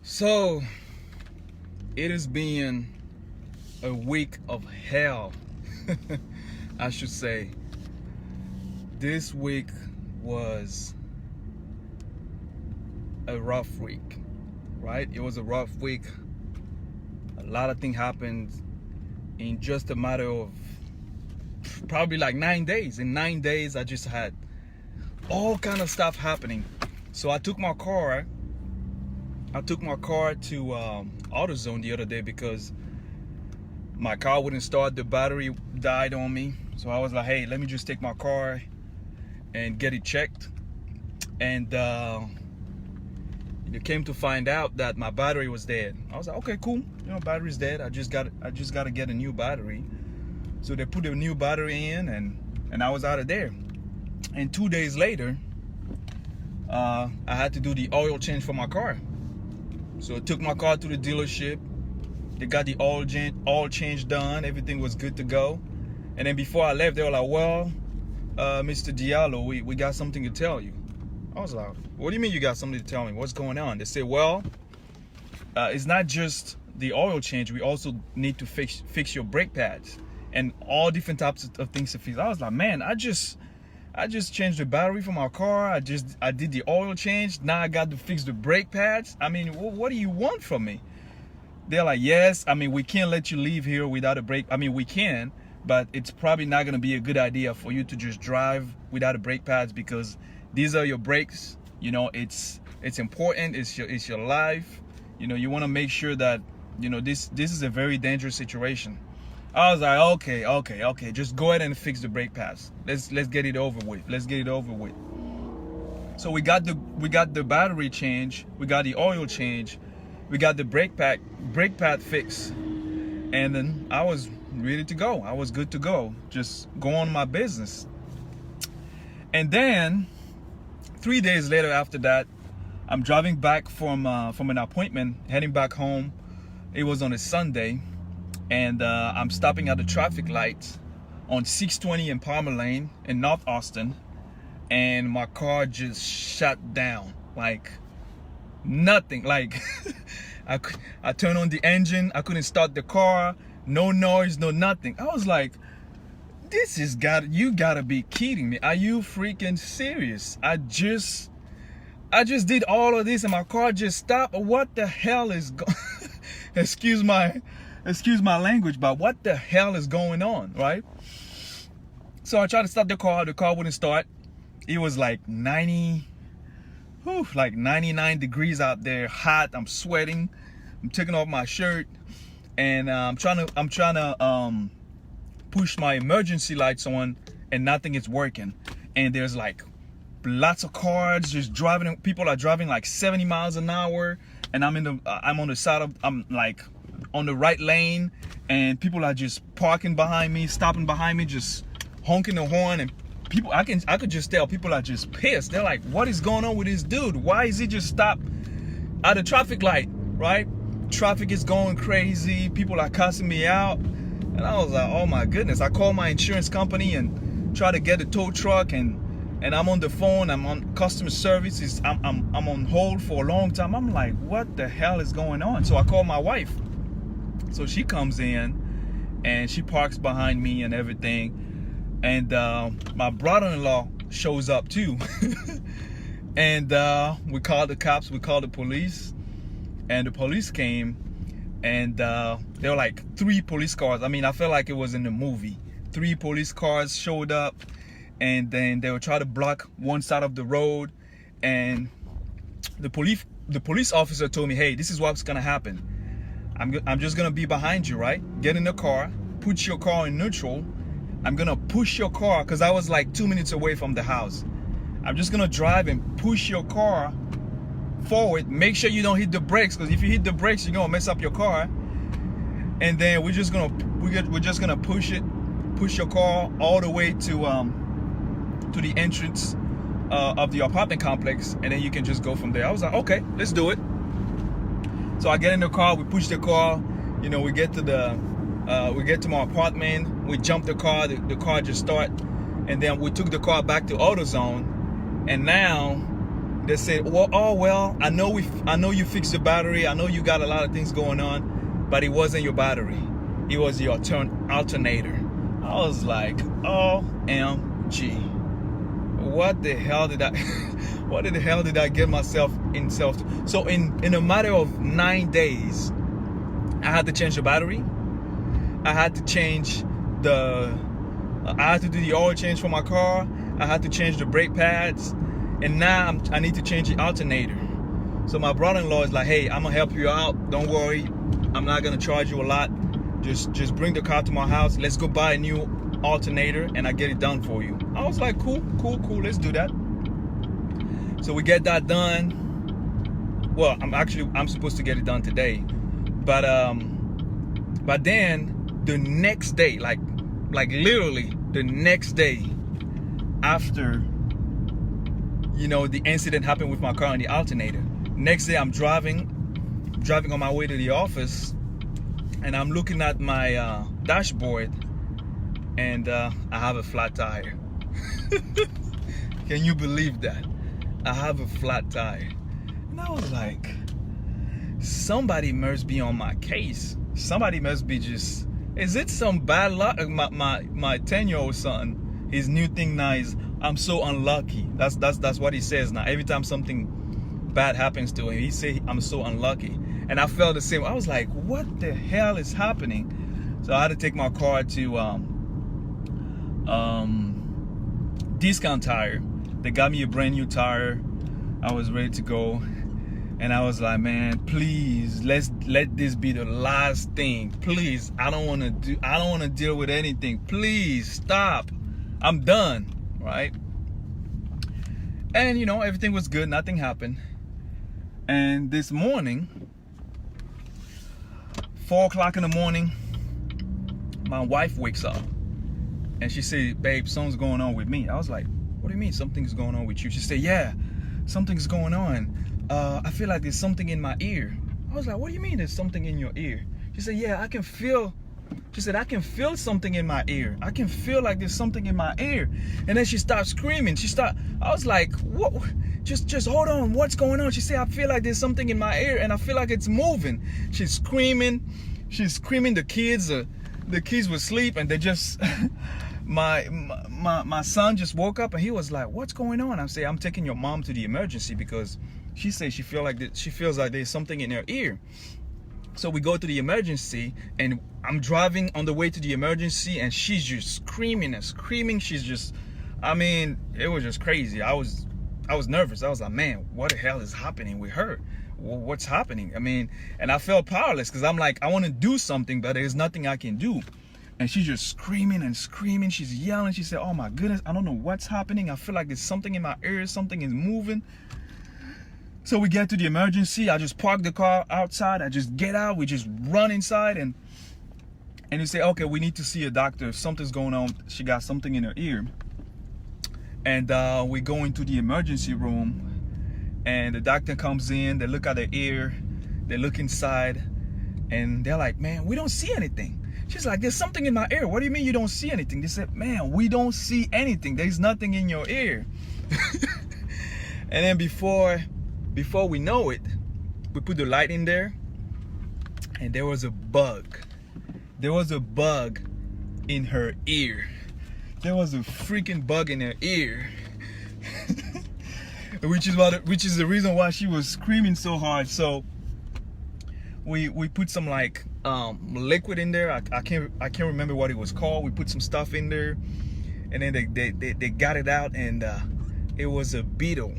So it has been a week of hell. I should say. This week was a rough week, right? It was a rough week. A lot of things happened in just a matter of probably like 9 days. In 9 days, I just had all kind of stuff happening. So I took my car to AutoZone the other day because my car wouldn't start. The battery died on me. So I was like, hey, let me just take my car and get it checked. And it came to find out that my battery was dead. I was like, okay, cool. Battery's dead. I just got to get a new battery. So they put a new battery in, and I was out of there. And 2 days later, I had to do the oil change for my car. So I took my car to the dealership. They got the oil change done. Everything was good to go. And then before I left, they were like, well, Mr. Diallo, we got something to tell you. I was like, what do you mean you got something to tell me? What's going on? They said, well, it's not just the oil change. We also need to fix your brake pads and all different types of things to fix. I was like, man, I just changed the battery for my car. I did the oil change. Now I got to fix the brake pads. I mean, what do you want from me? They're like, yes, I mean, we can't let you leave here without a brake. I mean, we can, but it's probably not going to be a good idea for you to just drive without a brake pads because these are your brakes. It's important. It's your life. You want to make sure that, this is a very dangerous situation. I was like, okay. Just go ahead and fix the brake pads. Let's get it over with. So we got the battery change. We got the oil change. We got the brake pad fix. And then I was ready to go. I was good to go. Just go on my business. And then 3 days later after that, I'm driving back from an appointment, heading back home. It was on a Sunday. And I'm stopping at the traffic light on 620 in Palmer Lane in North Austin. And my car just shut down. Like nothing. Like I turned on the engine. I couldn't start the car. No noise, no nothing. I was like, you gotta be kidding me. Are you freaking serious? I just did all of this and my car just stopped. What the hell is excuse my language, but what the hell is going on, right? So I tried to start the car wouldn't start. It was like 99 degrees out there, hot. I'm sweating. I'm taking off my shirt, and I'm trying to push my emergency lights on, and nothing is working. And there's like lots of cars just driving. People are driving like 70 miles an hour, and I'm on the right lane, and people are just parking behind me, stopping behind me, just honking the horn, and people, I could just tell people are just pissed. They're like, what is going on with this dude? Why is he just stopped at a traffic light, right? Traffic is going crazy. People are cussing me out. And I was like, oh my goodness. I called my insurance company and try to get a tow truck, and I'm on the phone. I'm on customer service. I'm on hold for a long time. I'm like, what the hell is going on? So I called my wife. So she comes in and she parks behind me and everything. And my brother-in-law shows up too. And we called the cops, we called the police. And the police came, and there were like 3 police cars. I mean, I felt like it was in the movie. 3 police cars showed up, and then they would try to block one side of the road. And the police officer told me, hey, this is what's gonna happen. I'm just gonna be behind you, right? Get in the car, put your car in neutral. I'm gonna push your car, because I was like 2 minutes away from the house. I'm just gonna drive and push your car forward. Make sure you don't hit the brakes, because if you hit the brakes, you're gonna mess up your car. And then we're just gonna push your car all the way to the entrance of the apartment complex, and then you can just go from there. I was like, okay, let's do it. So I get in the car, we push the car, we get to my apartment, we jump the car, the car just start, and then we took the car back to AutoZone, and now They said, well, oh well, I know you fixed the battery. I know you got a lot of things going on, but it wasn't your battery. It was your alternator. I was like, OMG. What the hell did I what the hell did I get myself in self? So in a matter of 9 days, I had to change the battery. I had to change I had to do the oil change for my car. I had to change the brake pads, and now I need to change the alternator. So my brother-in-law is like, hey, I'm gonna help you out. Don't worry, I'm not gonna charge you a lot. Just bring the car to my house. Let's go buy a new alternator, and I get it done for you. I was like, cool. Let's do that. So we get that done. Well, I'm supposed to get it done today, but then the next day, like literally the next day after, the incident happened with my car and the alternator. Next day, I'm driving on my way to the office, and I'm looking at my dashboard, and I have a flat tire. Can you believe that? I have a flat tire. And I was like, somebody must be on my case. Somebody must be just, is it some bad luck? My 10-year-old son, his new thing now is, I'm so unlucky. That's what he says now. Every time something bad happens to him, he say, I'm so unlucky. And I felt the same. I was like, what the hell is happening? So I had to take my car to Discount Tire. They got me a brand new tire. I was ready to go, and I was like, man, please let this be the last thing. Please, I don't want to deal with anything. Please stop. I'm done, right? And everything was good. Nothing happened. And this morning, 4 o'clock in the morning, my wife wakes up, and she said, babe, something's going on with me. I was like, what do you mean something's going on with you? She said, yeah, something's going on. I feel like there's something in my ear. I was like, what do you mean there's something in your ear? She said, yeah, I can feel something in my ear. I can feel like there's something in my ear. And then she started screaming. I was like, what? Just hold on, what's going on? She said, I feel like there's something in my ear, and I feel like it's moving. She's screaming. The kids were asleep, and they just my son just woke up, and he was like, what's going on? I say, I'm taking your mom to the emergency because she says she feels like there's something in her ear. So we go to the emergency, and I'm driving on the way to the emergency, and she's just screaming and screaming. She's just, it was just crazy. I was nervous. I was like, man, what the hell is happening with her? What's happening? And I felt powerless because I'm like, I want to do something, but there's nothing I can do. And she's just screaming and screaming. She's yelling. She said, oh my goodness, I don't know what's happening. I feel like there's something in my ear. Something is moving. So we get to the emergency. I just park the car outside. I just get out. We just run inside, and you say, okay, we need to see a doctor. Something's going on. She got something in her ear. And we go into the emergency room, and the doctor comes in. They look at the ear. They look inside, and they're like, man, we don't see anything. She's like, there's something in my ear. What do you mean you don't see anything? They said, man, we don't see anything. There's nothing in your ear. And then before we know it, we put the light in there, and there was a bug. There was a bug in her ear. There was a freaking bug in her ear. which is the reason why she was screaming so hard. So we put some liquid in there. I can't remember what it was called. We put some stuff in there, and then they got it out, and it was a beetle.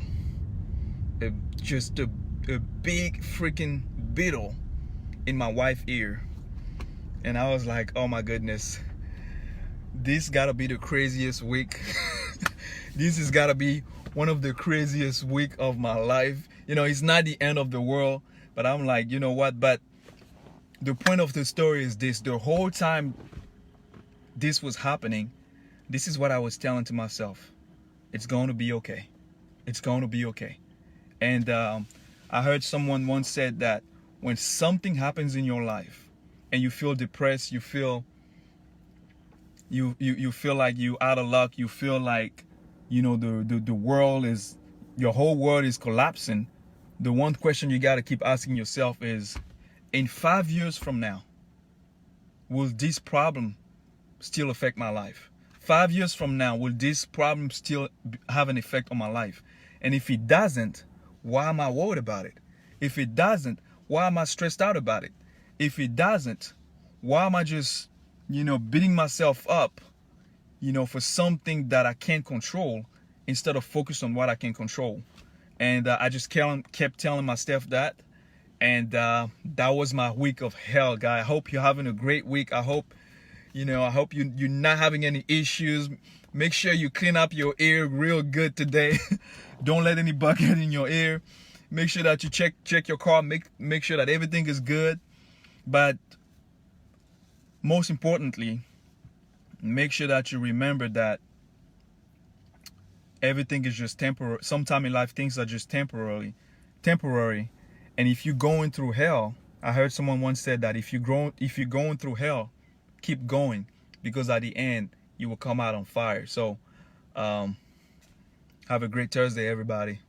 Just a big freaking beetle in my wife's ear. And I was like, oh my goodness, this gotta be the craziest week. This has gotta be one of the craziest week of my life. It's not the end of the world, but I'm like, you know what? But the point of the story is this: the whole time this was happening, this is what I was telling to myself: it's going to be okay. It's going to be okay. And I heard someone once said that when something happens in your life and you feel depressed, you feel like you're out of luck, you feel like the world is your whole world is collapsing, the one question you got to keep asking yourself is, in 5 years from now, will this problem still affect my life? 5 years from now, will this problem still have an effect on my life? And if it doesn't, why am I worried about it? If it doesn't, why am I stressed out about it? If it doesn't, why am I just, beating myself up, for something that I can't control instead of focus on what I can control? And I just kept telling myself that. And that was my week of hell, guy. I hope you're having a great week. I hope you're not having any issues. Make sure you clean up your ear real good today. Don't let any bug get in your ear. Make sure that you check your car. Make sure that everything is good. But most importantly, make sure that you remember that everything is just temporary. Sometime in life, things are just temporary. And if you're going through hell, I heard someone once said that if you're going through hell, keep going, because at the end you will come out on fire. So have a great Thursday, everybody.